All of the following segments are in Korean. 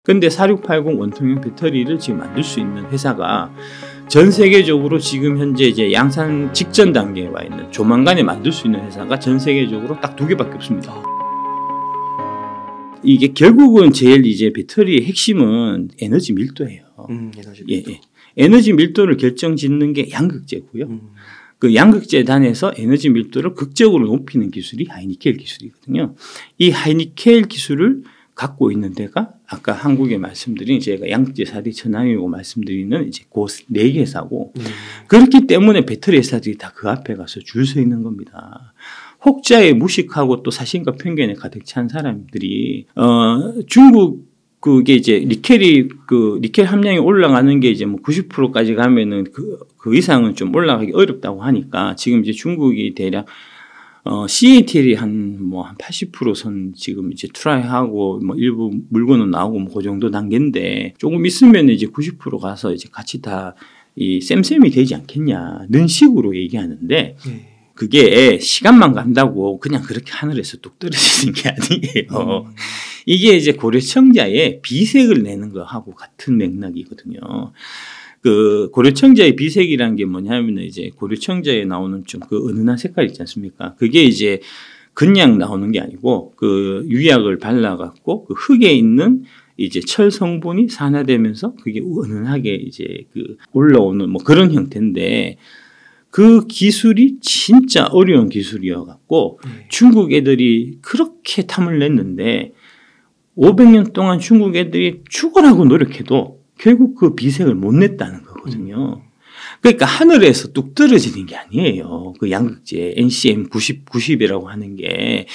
근데 4680 원통형 배터리를 지금 만들 수 있는 회사가 전 세계적으로 지금 현재 이제 양산 직전 단계에 와 있는, 조만간에 만들 수 있는 회사가 전 세계적으로 딱 2개밖에 없습니다. 이게 결국은 제일 이제 배터리의 핵심은 에너지 밀도예요. 에너지 밀도. 예. 에너지 밀도를 결정짓는 게 양극재고요. 그 양극재단에서 에너지 밀도를 극적으로 높이는 기술이 하이니켈 기술이거든요. 이 하이니켈 기술을 갖고 있는 데가 아까 한국에 말씀드린, 제가 양극재 4대 천왕이라고 말씀드리는 이제 그 4개 회사고, 그렇기 때문에 배터리 회사들이 다 그 앞에 가서 줄 서 있는 겁니다. 혹자에 무식하고 또 사실과 편견에 가득 찬 사람들이 중국 그게 이제 니켈 함량이 올라가는 게 이제 뭐 90%까지 가면은 그 이상은 좀 올라가기 어렵다고 하니까 지금 이제 중국이 대략 CATL이 한 80% 선 지금 이제 트라이하고 뭐 일부 물건은 나오고 뭐 그 정도 단계인데, 조금 있으면 이제 90% 가서 이제 같이 다 이 쌤쌤이 되지 않겠냐는 식으로 얘기하는데, 그게 시간만 간다고 그냥 그렇게 하늘에서 뚝 떨어지는 게 아니에요. 이게 이제 고려청자의 비색을 내는 거하고 같은 맥락이거든요. 그 고려청자의 비색이라는 게 뭐냐면, 이제 고려청자에 나오는 좀 그 은은한 색깔 있지 않습니까? 그게 이제 그냥 나오는 게 아니고 그 유약을 발라갖고 그 흙에 있는 이제 철 성분이 산화되면서 그게 은은하게 이제 그 올라오는 뭐 그런 형태인데, 그 기술이 진짜 어려운 기술이어갖고 중국 애들이 그렇게 탐을 냈는데 500년 동안 중국 애들이 죽으라고 노력해도 결국 그 비색을 못 냈다는 거거든요. 그러니까 하늘에서 뚝 떨어지는 게 아니에요. 그 양극재 NCM 90이라고 하는 게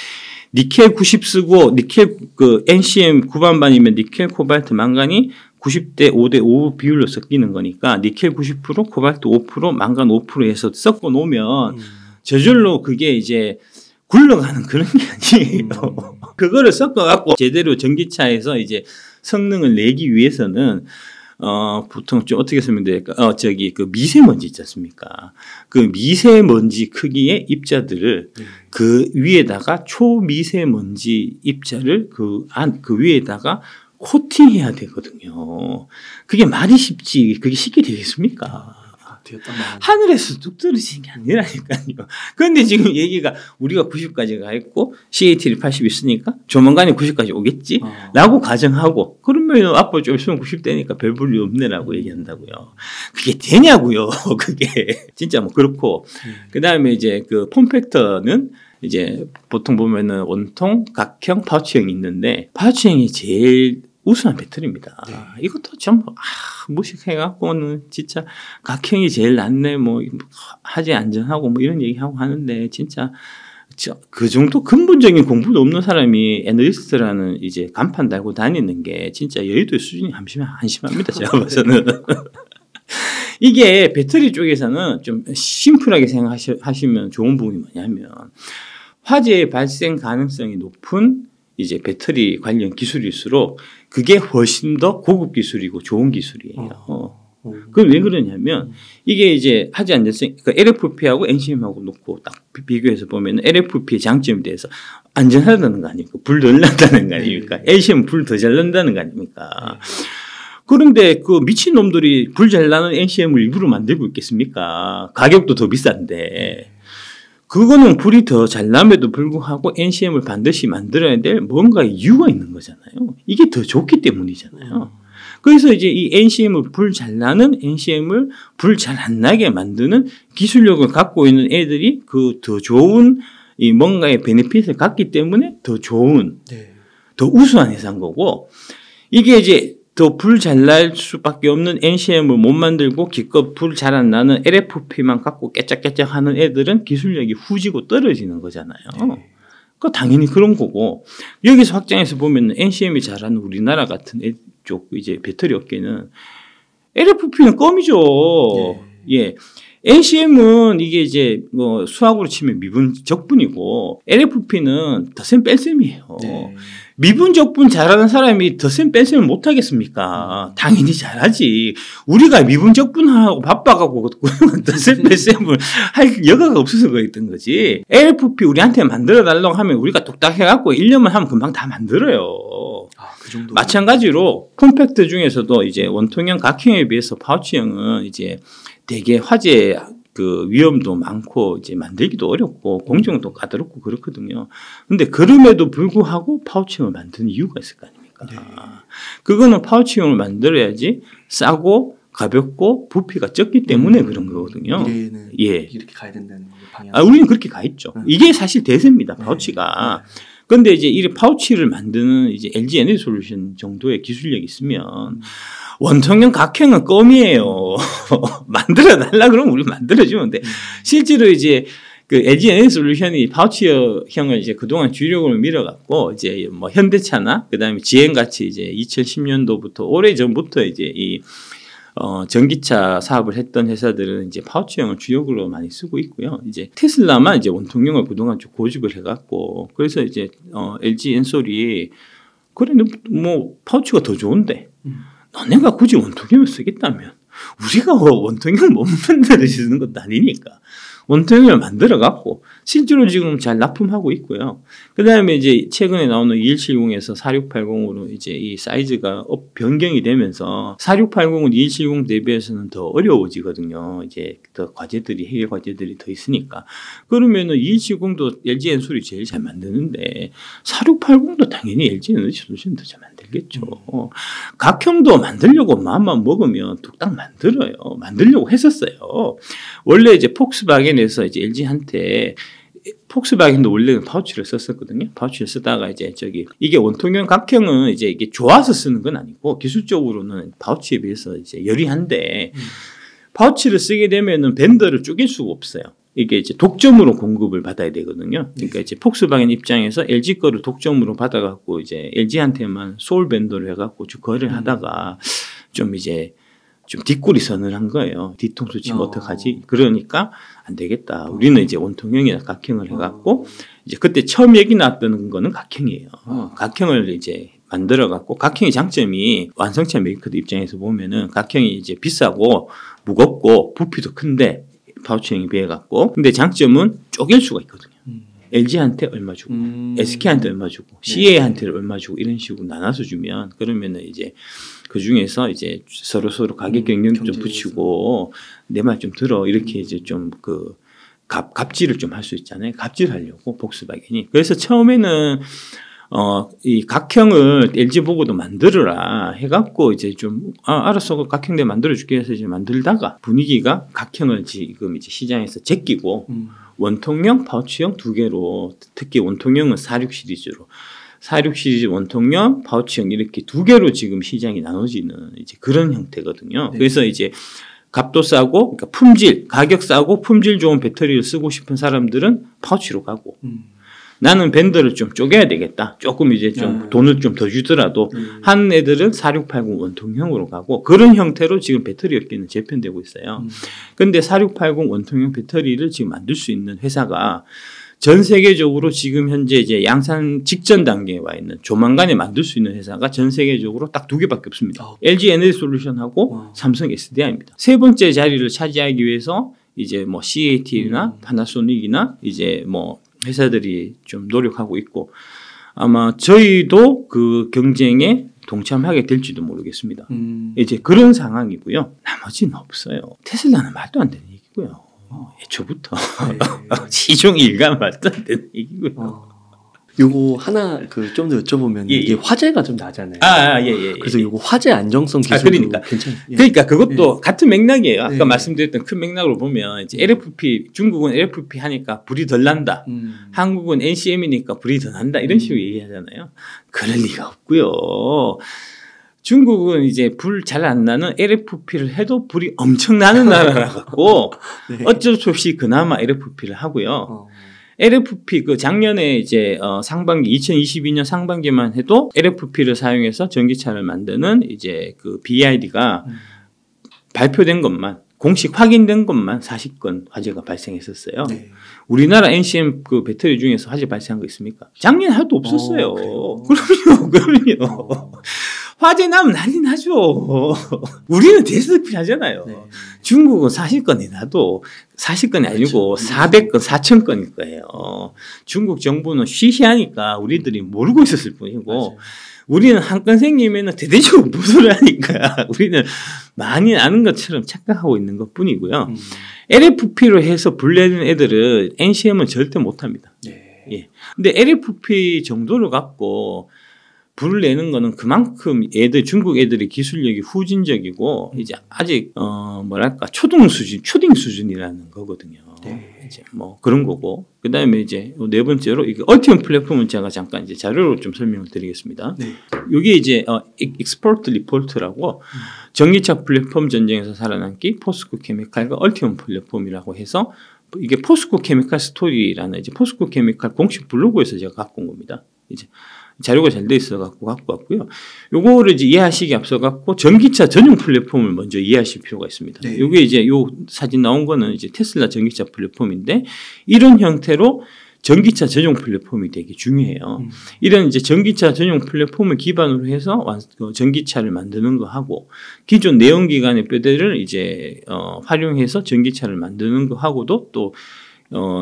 니켈 90 쓰고 니켈 그 NCM 9반반이면 니켈 코발트 망간이 90대 5대 5 비율로 섞이는 거니까 니켈 90%, 코발트 5%, 망간 5% 해서 섞어 놓으면 저절로 그게 이제 굴러가는 그런 게 아니에요. 그거를 섞어갖고 제대로 전기차에서 이제 성능을 내기 위해서는 보통 좀 어떻게 쓰면 될까? 그 미세먼지 있지 않습니까? 그 미세먼지 크기의 입자들을 그 위에다가 초미세먼지 입자를 그 위에다가 코팅해야 되거든요. 그게 말이 쉽지, 그게 쉽게 되겠습니까? 하늘에서 뚝 떨어지는 게 아니라니까요. 그런데 지금 얘기가 우리가 90까지 가 있고 CATL이 80 있으니까 조만간에 90까지 오겠지? 라고 가정하고, 그러면 앞으로 좀 있으면 90대니까 별 볼일 없네라고 얘기한다고요. 그게 되냐고요. 그게 진짜 뭐 그렇고. 그 다음에 이제 그 폼팩터는 이제 보통 보면은 원통, 각형, 파우치형이 있는데, 파우치형이 제일 우수한 배터리입니다. 이것도 전부 무식해갖고는 진짜 각형이 제일 낫네, 뭐 하지 안전하고 뭐 이런 얘기하고 하는데, 진짜 그 정도 근본적인 공부도 없는 사람이 애널리스트라는 이제 간판 달고 다니는 게 진짜 여의도의 수준이 한심합니다. 제가 봐서는. 이게 배터리 쪽에서는 좀 심플하게 생각하시면 좋은 부분이 뭐냐면, 화재 발생 가능성이 높은 이제 배터리 관련 기술일수록 그게 훨씬 더 고급 기술이고 좋은 기술이에요. 그건 왜 그러냐면, 이게 이제 하지 안전성, 그러니까 LFP하고 NCM하고 놓고 딱 비교해서 보면 LFP의 장점에 대해서 안전하다는 거 아닙니까? 불 덜 난다는 거 아닙니까? NCM은 불 더 잘 난다는 거 아닙니까? 그런데 그 미친놈들이 불 잘 나는 NCM을 일부러 만들고 있겠습니까? 가격도 더 비싼데. 그거는 불이 더 잘 남에도 불구하고 NCM을 반드시 만들어야 될 뭔가 이유가 있는 거잖아요. 이게 더 좋기 때문이잖아요. 그래서 이제 이 NCM을 불 잘 나는 NCM을 불 잘 안 나게 만드는 기술력을 갖고 있는 애들이 그 더 좋은 이 뭔가의 베네핏을 갖기 때문에 더 좋은, 더 우수한 회사인 거고, 이게 이제 더 불 잘 날 수밖에 없는 NCM을 못 만들고 기껏 불 잘 안 나는 LFP만 갖고 깨짝깨짝 하는 애들은 기술력이 후지고 떨어지는 거잖아요. 그 당연히 그런 거고, 여기서 확장해서 보면 NCM이 잘하는 우리나라 같은 쪽 이제 배터리 업계는 LFP는 껌이죠. 예. NCM은 이게 이제 뭐 수학으로 치면 미분적분이고, LFP는 덧셈 뺄셈이에요. 미분적분 잘하는 사람이 덧셈 뺄셈을 못 하겠습니까? 당연히 잘하지. 우리가 미분적분하고 바빠갖고 덧셈 뺄셈을 할 여가가 없어서 그랬던 거지. LFP 우리한테 만들어 달라고 하면 우리가 뚝딱 해갖고 1년만 하면 금방 다 만들어요. 정도. 마찬가지로 콤팩트 중에서도 이제 원통형 각형에 비해서 파우치형은 이제 되게 화재 그 위험도 많고 이제 만들기도 어렵고 공정도 까다롭고 그렇거든요. 근데 그럼에도 불구하고 파우치형을 만드는 이유가 있을 거 아닙니까? 네. 그거는 파우치형을 만들어야지 싸고 가볍고 부피가 적기 때문에 그런 거거든요. 미래에는 이렇게 가야 된다는 방향. 우리는 그렇게 가 있죠. 이게 사실 대세입니다. 파우치가. 그런데 이제 이 파우치를 만드는 이제 LG 에너지솔루션 정도의 기술력이 있으면 원통형 각형은 껌이에요. 만들어 달라 그러면 우리 만들어주면 돼. 실제로 이제 그 LG 에너지솔루션이 파우치형을 이제 그동안 주력으로 밀어갖고 이제 뭐 현대차나 그다음에 GM 같이 이제 2010년도부터 오래 전부터 이제 이 전기차 사업을 했던 회사들은 이제 파우치형을 주력으로 많이 쓰고 있고요. 이제 테슬라만 이제 원통형을 그동안 좀 고집을 해갖고 그래서 이제 LG 엔솔이 그래 뭐 파우치가 더 좋은데 너네가 굳이 원통형을 쓰겠다면 우리가 원통형을 못 만들어주는 것도 아니니까 원통형을 만들어갖고 실제로 지금 잘 납품하고 있고요. 그 다음에 이제 최근에 나오는 2170에서 4680으로 이제 이 사이즈가 변경이 되면서 4680은 2170 대비해서는 더 어려워지거든요. 이제 더 과제들이, 해외 과제들이 더 있으니까. 그러면은 2170도 LG 엔솔이 제일 잘 만드는데 4680도 당연히 LG 에너지솔루션이 더 잘 만들겠죠. 각형도 만들려고 마음만 먹으면 뚝딱 만들어요. 만들려고 했었어요. 원래 이제 폭스바겐에서 이제 LG한테 폭스바겐도 원래는 파우치를 썼었거든요. 파우치를 쓰다가 이제 이게 원통형 각형은 이제 이게 좋아서 쓰는 건 아니고 기술적으로는 파우치에 비해서 이제 유리한데 파우치를 쓰게 되면은 밴더를 쪼갤 수가 없어요. 이게 이제 독점으로 공급을 받아야 되거든요. 그러니까 이제 폭스바겐 입장에서 LG 거를 독점으로 받아갖고 이제 LG한테만 소울 밴더를 해갖고 거래를 하다가 좀 이제 좀 뒷골이 서늘한 거예요. 뒤통수 치면 어떡하지? 그러니까 안 되겠다. 우리는 이제 원통형이나 각형을 해갖고 이제 그때 처음 얘기 나왔던 거는 각형이에요. 각형을 이제 만들어갖고 각형의 장점이 완성차 메이커들 입장에서 보면은 각형이 이제 비싸고 무겁고 부피도 큰데 파우치형에 비해갖고 근데 장점은 쪼갤 수가 있거든요. LG한테 얼마 주고 SK한테 얼마 주고 CA한테 얼마 주고 이런 식으로 나눠서 주면 그러면은 이제 그 중에서 이제 서로 가격 경쟁 좀 붙이고 내 말 좀 들어 이렇게 이제 좀 그 갑질을 좀 할 수 있잖아요. 갑질하려고 폭스바겐이. 그래서 처음에는 이 각형을 LG 보고도 만들어라 해갖고 이제 좀 알았어 각형 내가 만들어줄게 해서 이제 만들다가 분위기가 각형을 지금 이제 시장에서 제끼고 원통형, 파우치형 두 개로 특히 원통형은 46 시리즈로 46 시리즈 원통형, 파우치형 이렇게 두 개로 지금 시장이 나눠지는 이제 그런 형태거든요. 네. 그래서 이제 값도 싸고 그러니까 품질, 가격 싸고 품질 좋은 배터리를 쓰고 싶은 사람들은 파우치로 가고 나는 밴더를 좀 쪼개야 되겠다. 조금 이제 좀 돈을 좀 더 주더라도 한 애들은 4680 원통형으로 가고 그런 형태로 지금 배터리 업계는 재편되고 있어요. 그런데 4680 원통형 배터리를 지금 만들 수 있는 회사가 전 세계적으로 지금 현재 이제 양산 직전 단계에 와 있는 조만간에 만들 수 있는 회사가 전 세계적으로 딱 두 개밖에 없습니다. LG 에너지솔루션하고 삼성 SDI입니다. 세 번째 자리를 차지하기 위해서 이제 뭐 CAT나 파나소닉이나 이제 뭐 회사들이 좀 노력하고 있고 아마 저희도 그 경쟁에 동참하게 될지도 모르겠습니다. 이제 그런 상황이고요. 나머지는 없어요. 테슬라는 말도 안 되는 얘기고요. 애초부터 시종 일관 말도 안 되는 얘기고요. 요거 하나 좀 더 여쭤보면 이게 화재가 좀 나잖아요. 그래서 요거 화재 안정성 기술도 그러니까. 괜찮아요. 그러니까 그것도 같은 맥락이에요. 아까 말씀드렸던 큰 맥락으로 보면 이제 LFP 중국은 LFP 하니까 불이 덜 난다. 한국은 NCM이니까 불이 더 난다. 이런 식으로 얘기하잖아요. 그럴 리가 없고요. 중국은 이제 불 잘 안 나는 LFP를 해도 불이 엄청 나는 나라라 갖고 어쩔 수 없이 그나마 LFP를 하고요. LFP 그 작년에 이제 상반기 2022년 상반기만 해도 LFP를 사용해서 전기차를 만드는 이제 그 BYD가 발표된 것만 공식 확인된 것만 40건 화재가 발생했었어요. 네. 우리나라 NCM 그 배터리 중에서 화재 발생한 거 있습니까? 작년에 하나도 없었어요. 그럼요. 화재 나면 난리 나죠. 우리는 데스크피 하잖아요. 네. 중국은 40건이 나도 40건이 아니고 400건, 4000건일 거예요. 중국 정부는 쉬쉬하니까 우리들이 모르고 있었을 뿐이고 맞아요. 우리는 한 건 생기면은 대대적으로 보도를 하니까 우리는 많이 아는 것처럼 착각하고 있는 것 뿐이고요. LFP로 해서 불내는 애들은 NCM은 절대 못합니다. 네. 예. 근데 LFP 정도를 갖고 불을 내는 거는 그만큼 중국 애들의 기술력이 후진적이고 이제 아직 뭐랄까 초딩 수준이라는 거거든요. 네. 이제 뭐 그런 거고 그다음에 이제 네 번째로 이게 얼티엄 플랫폼은 제가 잠깐 이제 자료로 좀 설명을 드리겠습니다. 네. 이게 이제 익스퍼트 리포트라고 전기차 플랫폼 전쟁에서 살아남기 포스코 케미칼과 얼티엄 플랫폼이라고 해서 이게 포스코 케미칼 스토리라는 이제 포스코 케미칼 공식 블로그에서 제가 갖고 온 겁니다. 이제 자료가 잘 돼 있어 갖고 왔고요. 요거를 이제 이해하시기 앞서 갖고 전기차 전용 플랫폼을 먼저 이해하실 필요가 있습니다. 네. 요게 이제 요 사진 나온 거는 이제 테슬라 전기차 플랫폼인데 이런 형태로 전기차 전용 플랫폼이 되게 중요해요. 이런 이제 전기차 전용 플랫폼을 기반으로 해서 전기차를 만드는 거 하고 기존 내연기관의 뼈대를 이제 활용해서 전기차를 만드는 거 하고도 또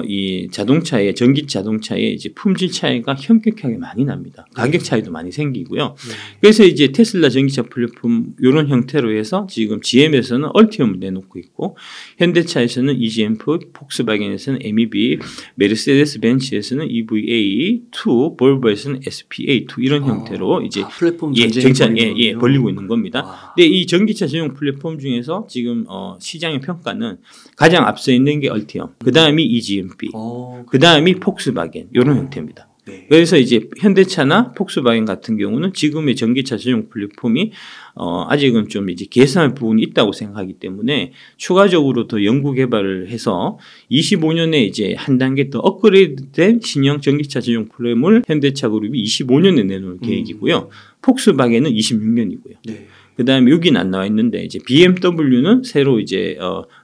이 자동차의 전기 자동차의 이제 품질 차이가 현격하게 많이 납니다. 가격 차이도 많이 생기고요. 그래서 이제 테슬라 전기차 플랫폼 이런 형태로 해서 지금 GM에서는 얼티엄을 내놓고 있고 현대차에서는 EGM프, 폭스바겐에서는 MEB, 메르세데스 벤츠에서는 EVA2, 볼보에서는 SPA2 이런 형태로 이제 플랫폼 전쟁이 벌리고 있는 겁니다. 근데 이 전기차 전용 플랫폼 중에서 지금 시장의 평가는 가장 앞서 있는 게 얼티엄, 그 다음이 EGMP, 그 다음이 폭스바겐 이런 형태입니다. 네. 그래서 이제 현대차나 폭스바겐 같은 경우는 지금의 전기차 전용 플랫폼이 아직은 좀 이제 개선할 부분이 있다고 생각하기 때문에 추가적으로 더 연구 개발을 해서 25년에 이제 한 단계 더 업그레이드된 신형 전기차 전용 플랫폼을 현대차 그룹이 25년에 내놓을 계획이고요. 폭스바겐은 26년이고요. 네. 그 다음에 여기는 안 나와 있는데 이제 BMW는 새로 이제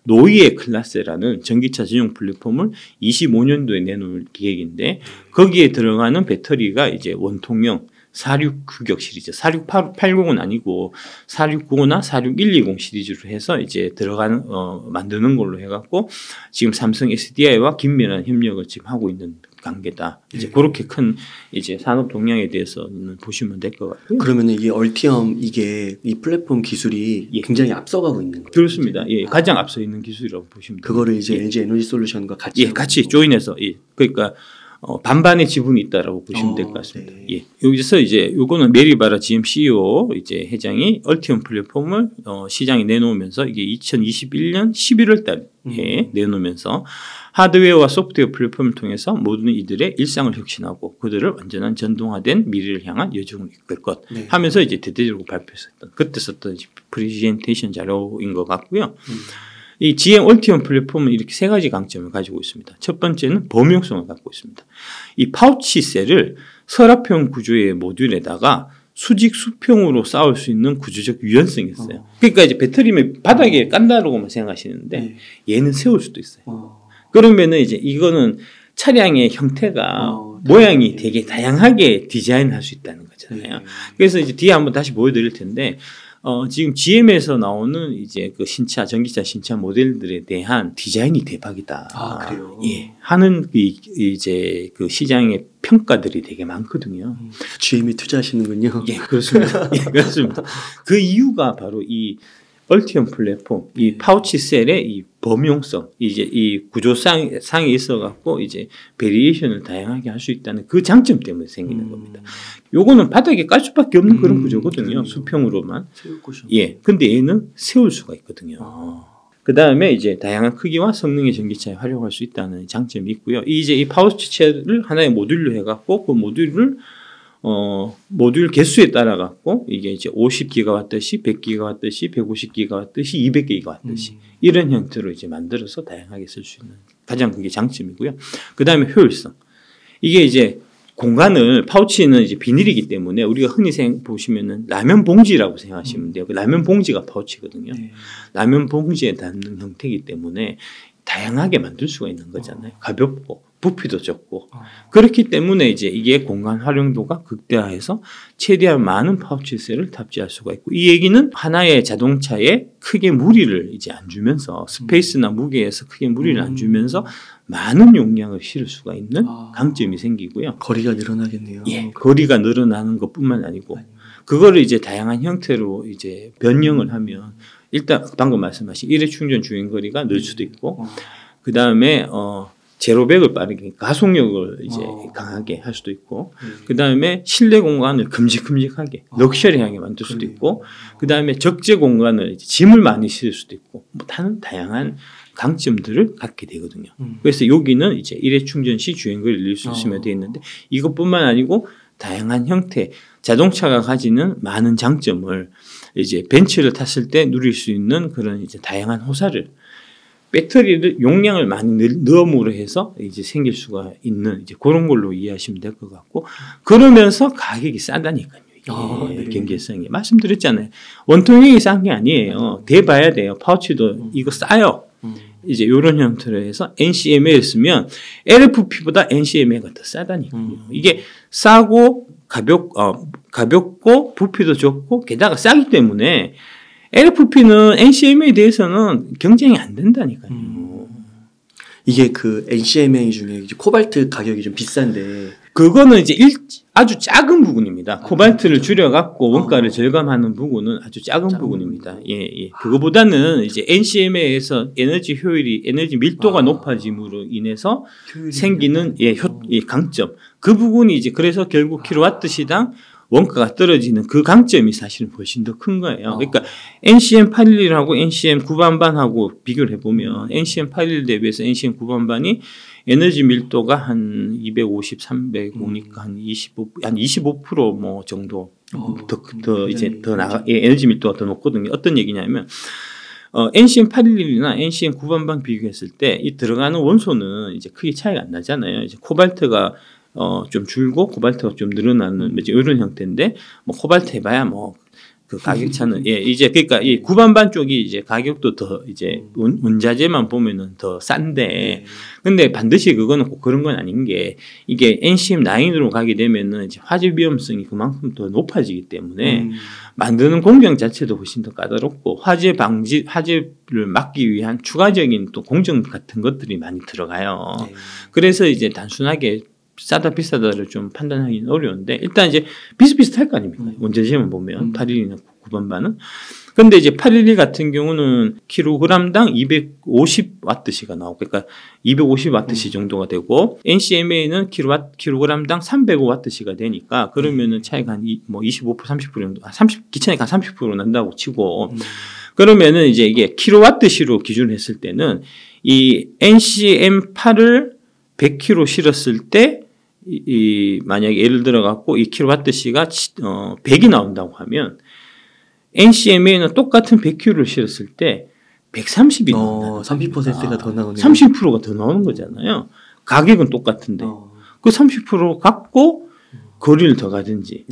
노이의 클래스라는 전기차 전용 플랫폼을 25년도에 내놓을 계획인데 거기에 들어가는 배터리가 이제 원통형 46규격 시리즈, 4680은 아니고 4695나 46120 시리즈로 해서 이제 들어가는 만드는 걸로 해갖고 지금 삼성 SDI와 긴밀한 협력을 지금 하고 있는 관계다. 이제 그렇게 큰 이제 산업 동향에 대해서는 보시면 될 것 같고요. 그러면은 이 얼티엄 이 플랫폼 기술이 굉장히 앞서가고 있는 거죠. 그렇습니다. 예, 가장 앞서 있는 기술이라고 보시면 그거를 이제 LG 에너지 솔루션과 같이 같이 조인해서 그러니까 반반의 지분이 있다라고 보시면 될 것 같습니다. 네. 예. 여기서 이제 요거는 메리바라 GM CEO 이제 회장이 얼티엄 플랫폼을 시장에 내놓으면서 이게 2021년 11월 달에 내놓으면서 하드웨어와 소프트웨어 플랫폼을 통해서 모든 이들의 일상을 혁신하고 그들을 완전한 전동화된 미래를 향한 여정을 이끌 것 하면서 이제 대대적으로 발표했었던 그때 썼던 프레젠테이션 자료인 것 같고요. 이 GM 얼티엄 플랫폼은 이렇게 세 가지 강점을 가지고 있습니다. 첫 번째는 범용성을 갖고 있습니다. 이 파우치 셀을 서랍형 구조의 모듈에다가 수직 수평으로 쌓을 수 있는 구조적 유연성이 있어요. 그러니까 이제 배터리면 바닥에 깐다라고만 생각하시는데 얘는 세울 수도 있어요. 그러면은 이제 이거는 차량의 형태가 모양이 되게 다양하게 디자인할 수 있다는 거잖아요. 그래서 이제 뒤에 한번 다시 보여드릴 텐데 지금 GM에서 나오는 이제 그 신차, 전기차 신차 모델들에 대한 디자인이 대박이다. 아, 그래요? 예. 하는 이제 그 시장의 평가들이 되게 많거든요. GM이 투자하시는군요. 예, 그렇습니다. 예, 그렇습니다. 그 이유가 바로 이 얼티엄 플랫폼, 이 파우치 셀의 이 범용성, 이제 이 구조상에 있어갖고 이제 베리에이션을 다양하게 할 수 있다는 그 장점 때문에 생기는 겁니다. 요거는 바닥에 깔 수밖에 없는 그런 구조거든요. 수평으로만. 세울 곳이. 예. 근데 얘는 세울 수가 있거든요. 그 다음에 이제 다양한 크기와 성능의 전기차에 활용할 수 있다는 장점이 있고요. 이제 이 파우치 셀을 하나의 모듈로 해갖고 그 모듈을 모듈 개수에 따라 갖고 이게 이제 50기가와트시, 100기가와트시, 150기가와트시, 200기가와트시 이런 형태로 이제 만들어서 다양하게 쓸 수 있는 가장 그게 장점이고요. 그 다음에 효율성. 이게 이제 공간을 파우치는 이제 비닐이기 때문에 우리가 흔히 보시면은 라면 봉지라고 생각하시면 돼요. 그 라면 봉지가 파우치거든요. 라면 봉지에 담는 형태이기 때문에 다양하게 만들 수가 있는 거잖아요. 가볍고 부피도 적고 그렇기 때문에 이제 이게 공간 활용도가 극대화해서 최대한 많은 파우치셀을 탑재할 수가 있고 이 얘기는 하나의 자동차에 크게 무리를 이제 안 주면서 스페이스나 무게에서 크게 무리를 안 주면서 많은 용량을 실을 수가 있는 강점이 생기고요. 거리가 늘어나겠네요. 예, 거리가 늘어나는 것뿐만 아니고 그거를 이제 다양한 형태로 이제 변형을 하면 일단 방금 말씀하신 일회 충전 주행 거리가 늘 수도 있고 그 다음에 제로백을 빠르게 가속력을 이제 강하게 할 수도 있고 그 다음에 실내 공간을 큼직큼직하게 럭셔리하게 만들 수도 있고 그 다음에 적재 공간을 이제 짐을 많이 실을 수도 있고 뭐 다양한 강점들을 갖게 되거든요. 그래서 여기는 이제 일회 충전 시 주행거리를 늘릴 수 있으면 되어 있는데 이것뿐만 아니고 다양한 형태 자동차가 가지는 많은 장점을 이제 벤츠를 탔을 때 누릴 수 있는 그런 이제 다양한 호사를 배터리를 용량을 많이 넣음으로 해서 이제 생길 수가 있는 이제 그런 걸로 이해하시면 될 것 같고 그러면서 가격이 싸다니까요. 네. 경제성이 말씀드렸잖아요. 원통형이 싼 게 아니에요. 대봐야 돼요. 파우치도 이거 싸요. 이제 이런 형태로 해서 NCMA를 쓰면 LFP보다 NCMA가 더 싸다니까요. 이게 싸고 가볍고 부피도 적고 게다가 싸기 때문에 LFP는 NCMA에 대해서는 경쟁이 안 된다니까요. 이게 그 NCMA 중에 이제 코발트 가격이 좀 비싼데 그거는 이제 아주 작은 부분입니다. 코발트를 줄여갖고 원가를 절감하는 부분은 아주 작은 부분입니다. 예. 그거보다는 이제 NCMA에서 에너지 밀도가 높아짐으로 인해서 생기는 강점. 그 부분이 이제 그래서 결국 킬로와트 시당 원가가 떨어지는 그 강점이 사실은 훨씬 더 큰 거예요. 그러니까 NCM811하고 NCM9반반하고 비교를 해보면 NCM811 대비해서 NCM9반반이 에너지 밀도가 한 250, 305니까 한 25% 뭐 정도 에너지 밀도가 더 높거든요. 어떤 얘기냐면 NCM811이나 NCM9반반 비교했을 때 이 들어가는 원소는 이제 크게 차이가 안 나잖아요. 이제 코발트가 좀 줄고 코발트가 좀 늘어나는 이런 형태인데 뭐 코발트 해봐야 뭐 그 가격 차는 이제 그러니까 이 9반반 쪽이 이제 가격도 더 이제 원자재만 보면은 더 싼데 근데 반드시 그거는 꼭 그런 건 아닌 게 이게 NCM9으로 가게 되면은 이제 화재 위험성이 그만큼 더 높아지기 때문에 만드는 공정 자체도 훨씬 더 까다롭고 화재를 막기 위한 추가적인 또 공정 같은 것들이 많이 들어가요. 그래서 이제 단순하게 싸다 비싸다를 좀 판단하기는 어려운데 일단 이제 비슷비슷할 거 아닙니까? 원자재만 보면 811이나 9반반은. 근데 이제 811 같은 경우는 킬로그램당 250와트시가 나오고 그러니까 250와트시 정도가 되고 NCMA는 킬로그램당 305와트시가 되니까 그러면은 차이가 한 25% 30% 정도 기차니까 한 30% 난다고 치고 그러면은 이제 이게 킬로와트시로 기준을 했을 때는 이 NCM8을 100kg 실었을 때 만약에 예를 들어 갖고 이 킬로와트시가 100이 나온다고 하면 NCMA는 똑같은 100kg를 실었을 때 130이 나온다. 30%가 더 나오네요. 30%가 더 나오는 거잖아요. 가격은 똑같은데 그 30% 갖고 거리를 더 가든지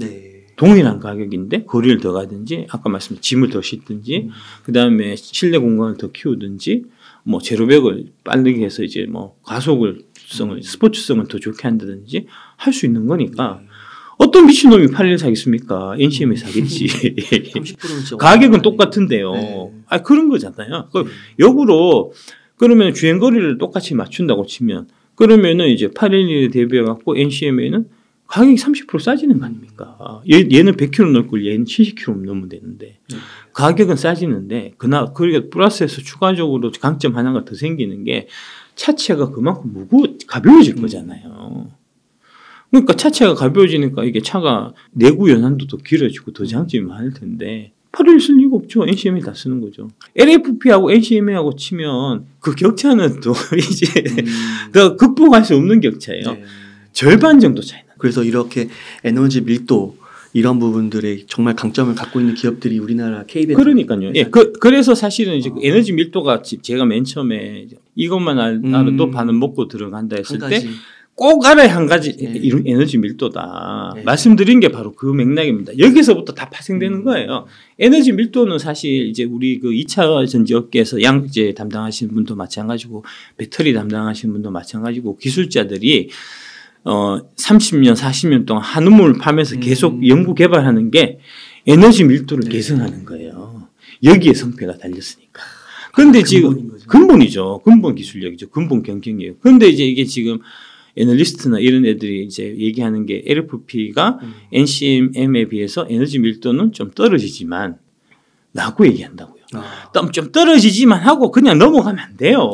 동일한 가격인데 거리를 더 가든지 아까 말씀드린 짐을 더 싣든지 그 다음에 실내 공간을 더 키우든지 뭐 제로백을 빠르게 해서 이제 뭐 스포츠성을 더 좋게 한다든지 할 수 있는 거니까 어떤 미친놈이 811 사겠습니까? NCM에 사겠지. 30%는 가격은 똑같은데요. 그런 거잖아요. 역으로 그러면 주행거리를 똑같이 맞춘다고 치면 그러면은 이제 811에 대비해 갖고 NCM에는 가격이 30% 싸지는 거 아닙니까? 얘는 100km 넣을 걸 얘는 70km 넣으면 되는데 가격은 싸지는데 그러니까 플러스해서 추가적으로 강점 하나가 더 생기는 게 차체가 그만큼 가벼워질 거잖아요. 그러니까 차체가 가벼워지니까 이게 차가 내구 연한도 더 길어지고 더 장점이 많을 텐데 811 쓸 이유가 없죠. NCMA 다 쓰는 거죠. LFP하고 NCMA하고 치면 그 격차는 또 이제 더 극복할 수 없는 격차예요. 절반 정도 차이 나. 그래서 이렇게 에너지 밀도 이런 부분들에 정말 강점을 갖고 있는 기업들이 우리나라 KBS 그러니까요. 그래서 사실은 이제 에너지 밀도가 제가 맨 처음에 이것만 알아도 반은 먹고 들어간다 했을 때 꼭 알아야 한 가지 에너지 밀도다. 말씀드린 게 바로 그 맥락입니다. 여기서부터 다 파생되는 거예요. 에너지 밀도는 사실 이제 우리 그 2차 전지 업계에서 양극재 담당하시는 분도 마찬가지고 배터리 담당하시는 분도 마찬가지고 기술자들이 30년, 40년 동안 한우물 파면서 계속 연구 개발하는 게 에너지 밀도를 개선하는 거예요. 여기에 성패가 달렸으니까. 그런데 지금 근본이죠. 근본 기술력이죠. 근본 경쟁이에요. 그런데 이제 이게 지금 애널리스트나 이런 애들이 이제 얘기하는 게 LFP가 NCM에 비해서 에너지 밀도는 좀 떨어지지만 라고 얘기한다고요. 좀 떨어지지만 하고 그냥 넘어가면 안 돼요.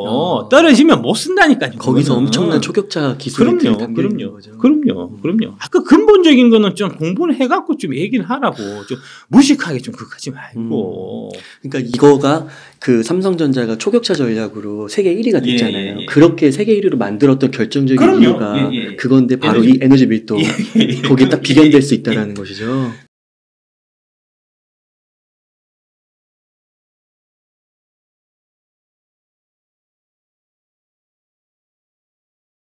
떨어지면 못 쓴다니까요. 거기서 엄청난 초격차 기술이 담겨있는 거죠. 그럼요. 아까 근본적인 거는 좀 공부를 해갖고 좀 얘기를 하라고. 좀 무식하게 좀 그렇게 하지 말고. 그러니까 이거가 그 삼성전자가 초격차 전략으로 세계 1위가 됐잖아요. 그렇게 세계 1위로 만들었던 결정적인 이유가 그건데 바로 이 에너지 밀도 거기에 딱 비견될 수 있다는 것이죠.